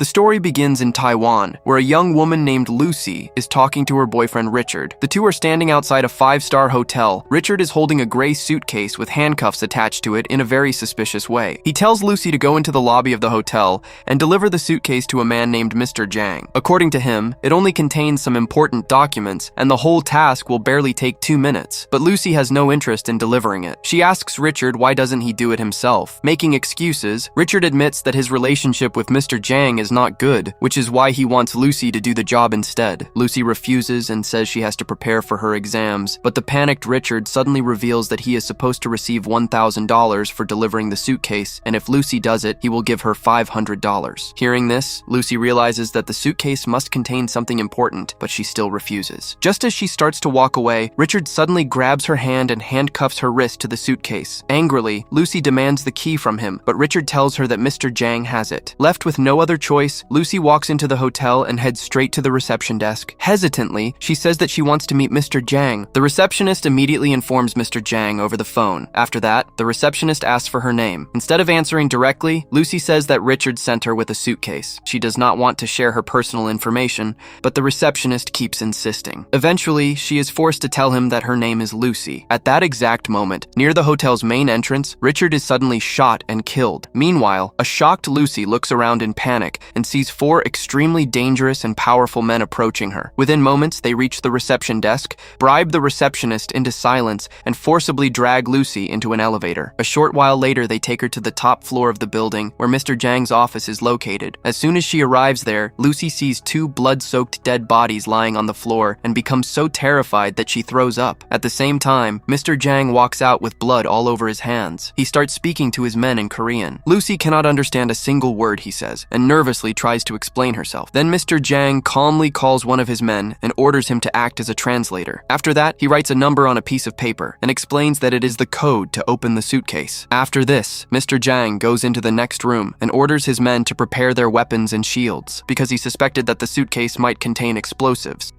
The story begins in Taiwan, where a young woman named Lucy is talking to her boyfriend Richard. The two are standing outside a 5-star hotel. Richard is holding a gray suitcase with handcuffs attached to it in a very suspicious way. He tells Lucy to go into the lobby of the hotel and deliver the suitcase to a man named Mr. Zhang. According to him, it only contains some important documents, and the whole task will barely take 2 minutes. But Lucy has no interest in delivering it. She asks Richard why doesn't he do it himself. Making excuses, Richard admits that his relationship with Mr. Zhang is not good, which is why he wants Lucy to do the job instead. Lucy refuses and says she has to prepare for her exams, but the panicked Richard suddenly reveals that he is supposed to receive $1,000 for delivering the suitcase, and if Lucy does it, he will give her $500. Hearing this, Lucy realizes that the suitcase must contain something important, but she still refuses. Just as she starts to walk away, Richard suddenly grabs her hand and handcuffs her wrist to the suitcase. Angrily, Lucy demands the key from him, but Richard tells her that Mr. Zhang has it. Left with no other choice, Lucy walks into the hotel and heads straight to the reception desk. Hesitantly, she says that she wants to meet Mr. Zhang. The receptionist immediately informs Mr. Zhang over the phone. After that, the receptionist asks for her name. Instead of answering directly, Lucy says that Richard sent her with a suitcase. She does not want to share her personal information, but the receptionist keeps insisting. Eventually, she is forced to tell him that her name is Lucy. At that exact moment, near the hotel's main entrance, Richard is suddenly shot and killed. Meanwhile, a shocked Lucy looks around in panic and sees 4 extremely dangerous and powerful men approaching her. Within moments, they reach the reception desk, bribe the receptionist into silence, and forcibly drag Lucy into an elevator. A short while later, they take her to the top floor of the building, where Mr. Zhang's office is located. As soon as she arrives there, Lucy sees 2 blood-soaked dead bodies lying on the floor and becomes so terrified that she throws up. At the same time, Mr. Zhang walks out with blood all over his hands. He starts speaking to his men in Korean. Lucy cannot understand a single word he says, and nervously tries to explain herself. Then Mr. Zhang calmly calls one of his men and orders him to act as a translator. After that, he writes a number on a piece of paper and explains that it is the code to open the suitcase. After this, Mr. Zhang goes into the next room and orders his men to prepare their weapons and shields, because he suspected that the suitcase might contain explosives.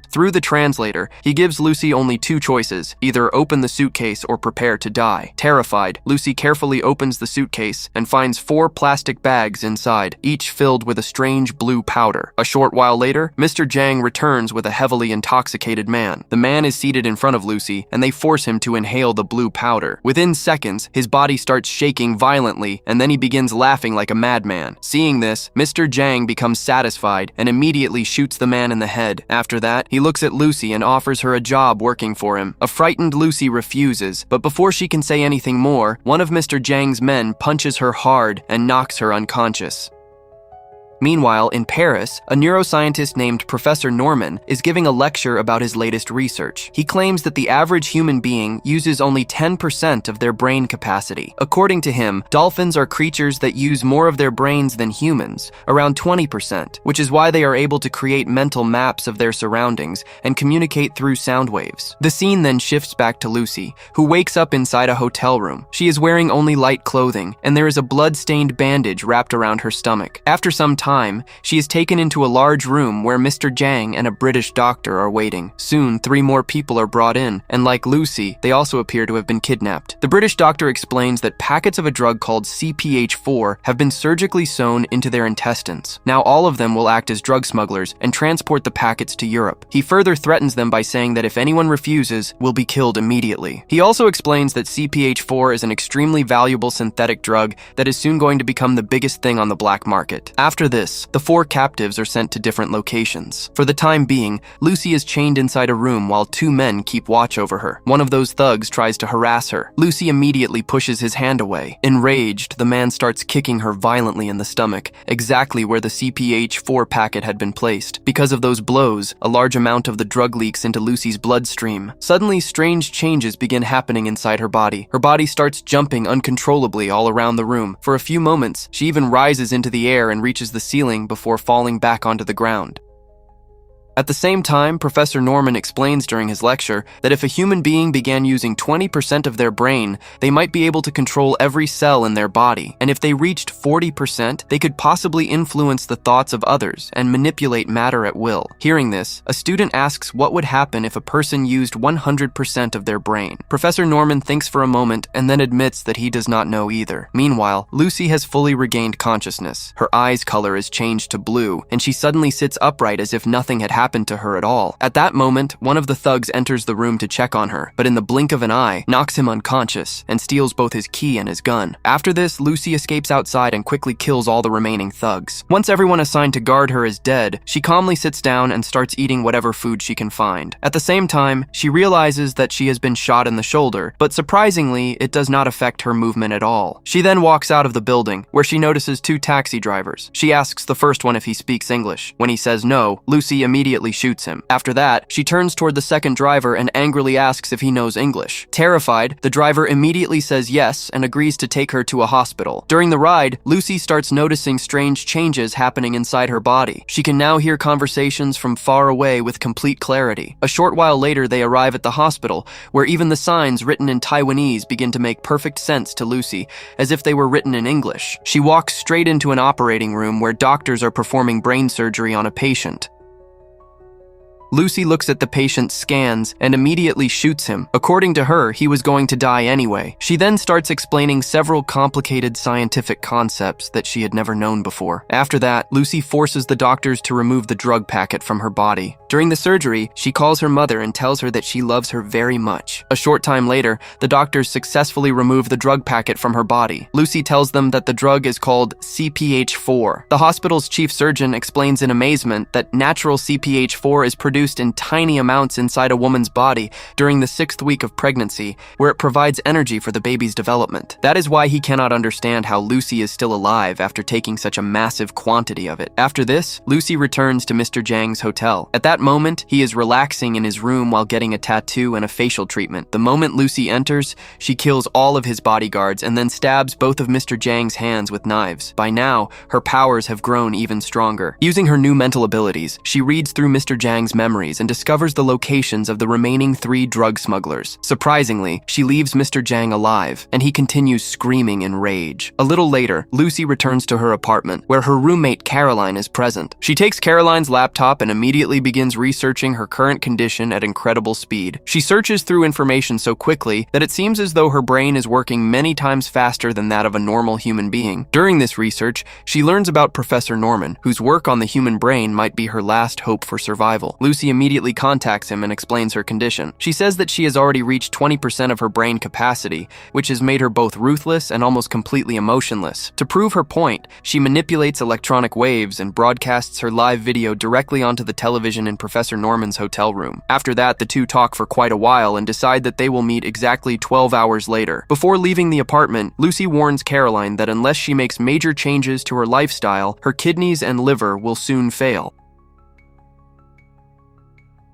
Through the translator, he gives Lucy only 2 choices, either open the suitcase or prepare to die. Terrified, Lucy carefully opens the suitcase and finds 4 plastic bags inside, each filled with a strange blue powder. A short while later, Mr. Zhang returns with a heavily intoxicated man. The man is seated in front of Lucy, and they force him to inhale the blue powder. Within seconds, his body starts shaking violently, and then he begins laughing like a madman. Seeing this, Mr. Zhang becomes satisfied and immediately shoots the man in the head. After that, he looks at Lucy and offers her a job working for him. A frightened Lucy refuses, but before she can say anything more, one of Mr. Zhang's men punches her hard and knocks her unconscious. Meanwhile, in Paris, a neuroscientist named Professor Norman is giving a lecture about his latest research. He claims that the average human being uses only 10% of their brain capacity. According to him, dolphins are creatures that use more of their brains than humans, around 20%, which is why they are able to create mental maps of their surroundings and communicate through sound waves. The scene then shifts back to Lucy, who wakes up inside a hotel room. She is wearing only light clothing, and there is a blood-stained bandage wrapped around her stomach. After some time, she is taken into a large room where Mr. Zhang and a British doctor are waiting. Soon, 3 more people are brought in, and like Lucy, they also appear to have been kidnapped. The British doctor explains that packets of a drug called CPH4 have been surgically sewn into their intestines. Now all of them will act as drug smugglers and transport the packets to Europe. He further threatens them by saying that if anyone refuses, will be killed immediately. He also explains that CPH4 is an extremely valuable synthetic drug that is soon going to become the biggest thing on the black market. After this, the 4 captives are sent to different locations. For the time being, Lucy is chained inside a room while 2 men keep watch over her. One of those thugs tries to harass her. Lucy immediately pushes his hand away. Enraged, the man starts kicking her violently in the stomach, exactly where the CPH4 packet had been placed. Because of those blows, a large amount of the drug leaks into Lucy's bloodstream. Suddenly, strange changes begin happening inside her body. Her body starts jumping uncontrollably all around the room. For a few moments, she even rises into the air and reaches the ceiling before falling back onto the ground. At the same time, Professor Norman explains during his lecture that if a human being began using 20% of their brain, they might be able to control every cell in their body, and if they reached 40%, they could possibly influence the thoughts of others and manipulate matter at will. Hearing this, a student asks what would happen if a person used 100% of their brain. Professor Norman thinks for a moment and then admits that he does not know either. Meanwhile, Lucy has fully regained consciousness. Her eye's color is changed to blue, and she suddenly sits upright as if nothing had happened to her at all. At that moment, one of the thugs enters the room to check on her, but in the blink of an eye, knocks him unconscious and steals both his key and his gun. After this, Lucy escapes outside and quickly kills all the remaining thugs. Once everyone assigned to guard her is dead, she calmly sits down and starts eating whatever food she can find. At the same time, she realizes that she has been shot in the shoulder, but surprisingly, it does not affect her movement at all. She then walks out of the building, where she notices two taxi drivers. She asks the first one if he speaks English. When he says no, Lucy immediately shoots him. After that, she turns toward the second driver and angrily asks if he knows English. Terrified, the driver immediately says yes and agrees to take her to a hospital. During the ride, Lucy starts noticing strange changes happening inside her body. She can now hear conversations from far away with complete clarity. A short while later, they arrive at the hospital, where even the signs written in Taiwanese begin to make perfect sense to Lucy, as if they were written in English. She walks straight into an operating room where doctors are performing brain surgery on a patient. Lucy looks at the patient's scans and immediately shoots him. According to her, he was going to die anyway. She then starts explaining several complicated scientific concepts that she had never known before. After that, Lucy forces the doctors to remove the drug packet from her body. During the surgery, she calls her mother and tells her that she loves her very much. A short time later, the doctors successfully remove the drug packet from her body. Lucy tells them that the drug is called CPH4. The hospital's chief surgeon explains in amazement that natural CPH4 is produced in tiny amounts inside a woman's body during the 6th week of pregnancy, where it provides energy for the baby's development. That is why he cannot understand how Lucy is still alive after taking such a massive quantity of it. After this, Lucy returns to Mr. Zhang's hotel. At that moment, he is relaxing in his room while getting a tattoo and a facial treatment. The moment Lucy enters, she kills all of his bodyguards and then stabs both of Mr. Zhang's hands with knives. By now, her powers have grown even stronger. Using her new mental abilities, she reads through Mr. Zhang's memories and discovers the locations of the remaining 3 drug smugglers. Surprisingly, she leaves Mr. Zhang alive, and he continues screaming in rage. A little later, Lucy returns to her apartment, where her roommate Caroline is present. She takes Caroline's laptop and immediately begins researching her current condition at incredible speed. She searches through information so quickly that it seems as though her brain is working many times faster than that of a normal human being. During this research, she learns about Professor Norman, whose work on the human brain might be her last hope for survival. Lucy immediately contacts him and explains her condition. She says that she has already reached 20% of her brain capacity, which has made her both ruthless and almost completely emotionless. To prove her point, she manipulates electronic waves and broadcasts her live video directly onto the television in Professor Norman's hotel room. After that, the two talk for quite a while and decide that they will meet exactly 12 hours later. Before leaving the apartment, Lucy warns Caroline that unless she makes major changes to her lifestyle, her kidneys and liver will soon fail.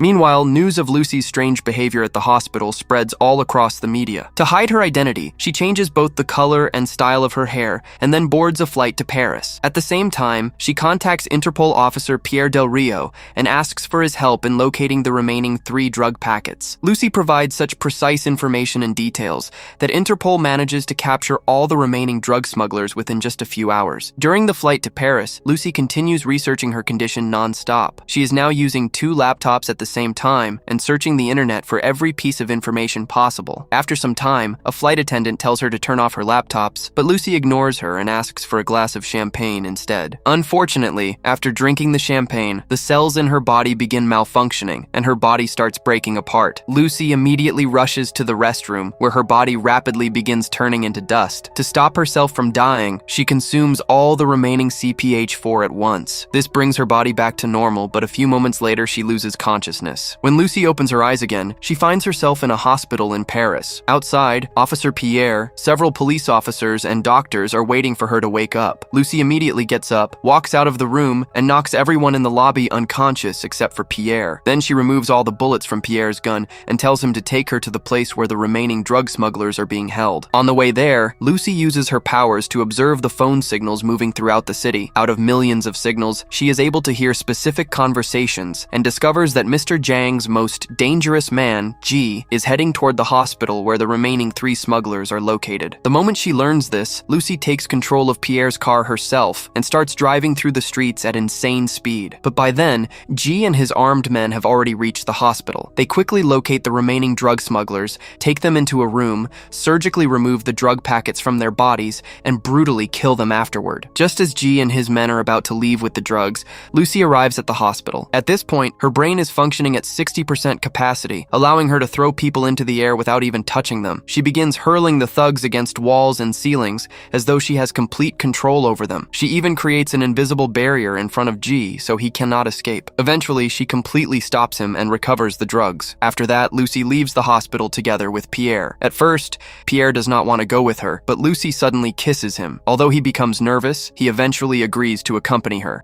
Meanwhile, news of Lucy's strange behavior at the hospital spreads all across the media. To hide her identity, she changes both the color and style of her hair and then boards a flight to Paris. At the same time, she contacts Interpol officer Pierre Del Rio and asks for his help in locating the remaining 3 drug packets. Lucy provides such precise information and details that Interpol manages to capture all the remaining drug smugglers within just a few hours. During the flight to Paris, Lucy continues researching her condition non-stop. She is now using 2 laptops at the same time and searching the internet for every piece of information possible. After some time, a flight attendant tells her to turn off her laptops, but Lucy ignores her and asks for a glass of champagne instead. Unfortunately, after drinking the champagne, the cells in her body begin malfunctioning and her body starts breaking apart. Lucy immediately rushes to the restroom, where her body rapidly begins turning into dust. To stop herself from dying, she consumes all the remaining CPH4 at once. This brings her body back to normal, but a few moments later she loses consciousness. consciousness. When Lucy opens her eyes again, she finds herself in a hospital in Paris. Outside, Officer Pierre, several police officers, and doctors are waiting for her to wake up. Lucy immediately gets up, walks out of the room, and knocks everyone in the lobby unconscious except for Pierre. Then she removes all the bullets from Pierre's gun and tells him to take her to the place where the remaining drug smugglers are being held. On the way there, Lucy uses her powers to observe the phone signals moving throughout the city. Out of millions of signals, she is able to hear specific conversations and discovers that Mr. Zhang's most dangerous man, G, is heading toward the hospital where the remaining 3 smugglers are located. The moment she learns this, Lucy takes control of Pierre's car herself and starts driving through the streets at insane speed. But by then, G and his armed men have already reached the hospital. They quickly locate the remaining drug smugglers, take them into a room, surgically remove the drug packets from their bodies, and brutally kill them afterward. Just as G and his men are about to leave with the drugs, Lucy arrives at the hospital. At this point, her brain is functioning at 60% capacity, allowing her to throw people into the air without even touching them. She begins hurling the thugs against walls and ceilings as though she has complete control over them. She even creates an invisible barrier in front of G so he cannot escape. Eventually, she completely stops him and recovers the drugs. After that, Lucy leaves the hospital together with Pierre. At first, Pierre does not want to go with her, but Lucy suddenly kisses him. Although he becomes nervous, he eventually agrees to accompany her.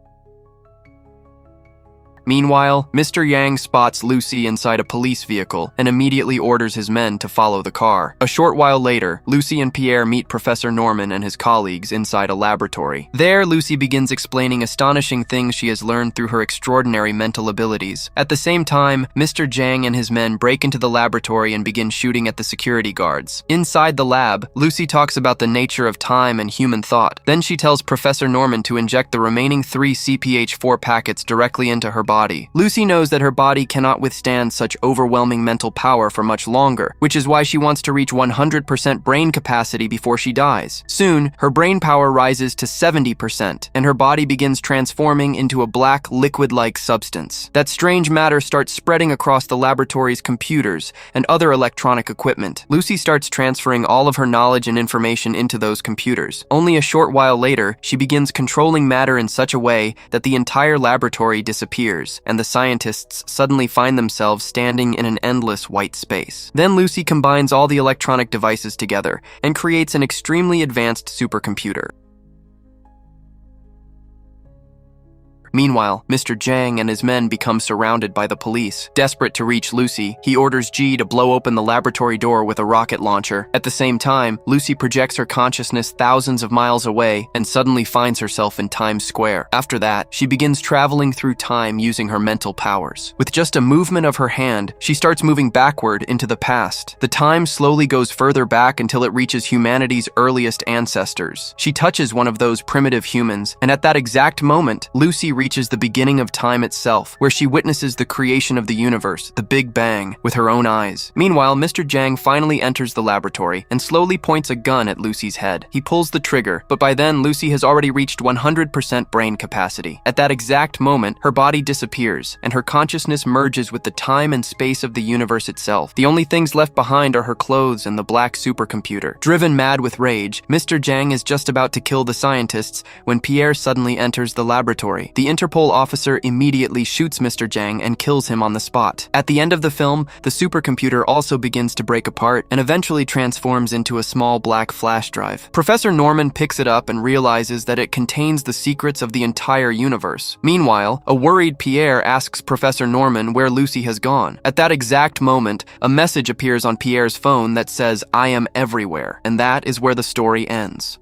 Meanwhile, Mr. Yang spots Lucy inside a police vehicle and immediately orders his men to follow the car. A short while later, Lucy and Pierre meet Professor Norman and his colleagues inside a laboratory. There, Lucy begins explaining astonishing things she has learned through her extraordinary mental abilities. At the same time, Mr. Zhang and his men break into the laboratory and begin shooting at the security guards. Inside the lab, Lucy talks about the nature of time and human thought. Then she tells Professor Norman to inject the remaining 3 CPH4 packets directly into her body. Lucy knows that her body cannot withstand such overwhelming mental power for much longer, which is why she wants to reach 100% brain capacity before she dies. Soon, her brain power rises to 70%, and her body begins transforming into a black, liquid-like substance. That strange matter starts spreading across the laboratory's computers and other electronic equipment. Lucy starts transferring all of her knowledge and information into those computers. Only a short while later, she begins controlling matter in such a way that the entire laboratory disappears, and the scientists suddenly find themselves standing in an endless white space. Then Lucy combines all the electronic devices together and creates an extremely advanced supercomputer. Meanwhile, Mr. Zhang and his men become surrounded by the police. Desperate to reach Lucy, he orders G to blow open the laboratory door with a rocket launcher. At the same time, Lucy projects her consciousness thousands of miles away and suddenly finds herself in Times Square. After that, she begins traveling through time using her mental powers. With just a movement of her hand, she starts moving backward into the past. The time slowly goes further back until it reaches humanity's earliest ancestors. She touches one of those primitive humans, and at that exact moment, Lucy reaches the beginning of time itself, where she witnesses the creation of the universe, the Big Bang, with her own eyes. Meanwhile, Mr. Zhang finally enters the laboratory and slowly points a gun at Lucy's head. He pulls the trigger, but by then Lucy has already reached 100% brain capacity. At that exact moment, her body disappears, and her consciousness merges with the time and space of the universe itself. The only things left behind are her clothes and the black supercomputer. Driven mad with rage, Mr. Zhang is just about to kill the scientists when Pierre suddenly enters the laboratory. The Interpol officer immediately shoots Mr. Zhang and kills him on the spot. At the end of the film, the supercomputer also begins to break apart and eventually transforms into a small black flash drive. Professor Norman picks it up and realizes that it contains the secrets of the entire universe. Meanwhile, a worried Pierre asks Professor Norman where Lucy has gone. At that exact moment, a message appears on Pierre's phone that says, "I am everywhere," and that is where the story ends.